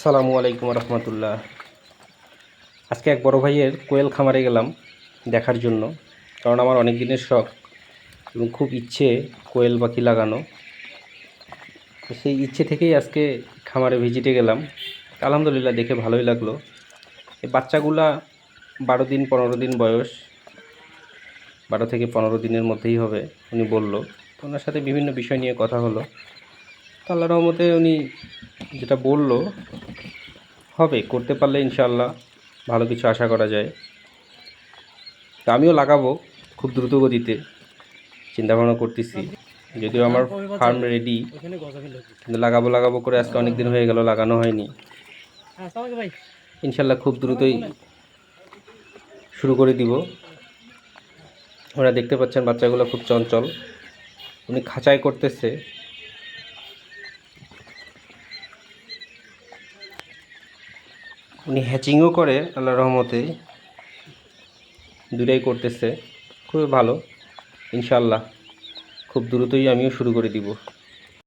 আসসালামু আলাইকুম রহমতুল্লাহ। আজকে এক বড় ভাইয়ের কোয়েল খামারে গেলাম দেখার জন্য, কারণ আমার অনেক দিনের শখ এবং খুব ইচ্ছে কোয়েল পাখি লাগানো। তো সেই ইচ্ছে থেকেই আজকে খামারে ভিজিটে গেলাম। আলহামদুলিল্লাহ, দেখে ভালোই লাগলো। এই বাচ্চাগুলা 12 দিন 15 দিন বয়স, 12 থেকে 15 দিনের মধ্যেই হবে উনি বলল। তো ওনার সাথে বিভিন্ন বিষয় নিয়ে কথা হলো। তো আল্লাহর রহমতে উনি যেটা বলল হবে, করতে পারলে ইনশাআল্লাহ ভালো কিছু আশা করা যায়। তো আমিও লাগাবো খুব দ্রুত গতিতে, চিন্তাভাবনা করতেছি। যদিও আমার ফার্ম রেডি, কিন্তু লাগাবো লাগাবো করে আজকে অনেক দিন হয়ে গেল, লাগানো হয়নি। ইনশাল্লাহ খুব দ্রুতই শুরু করে দিব। ওরা দেখতে পাচ্ছেন বাচ্চাগুলো খুব চঞ্চল, উনি খাঁচাই করতেছে। উনি হ্যাচিংও করে আল্লাহর রহমতে, দুটাই করতেছে খুবই ভালো। ইনশাল্লাহ খুব দ্রুতই আমিও শুরু করে দিব।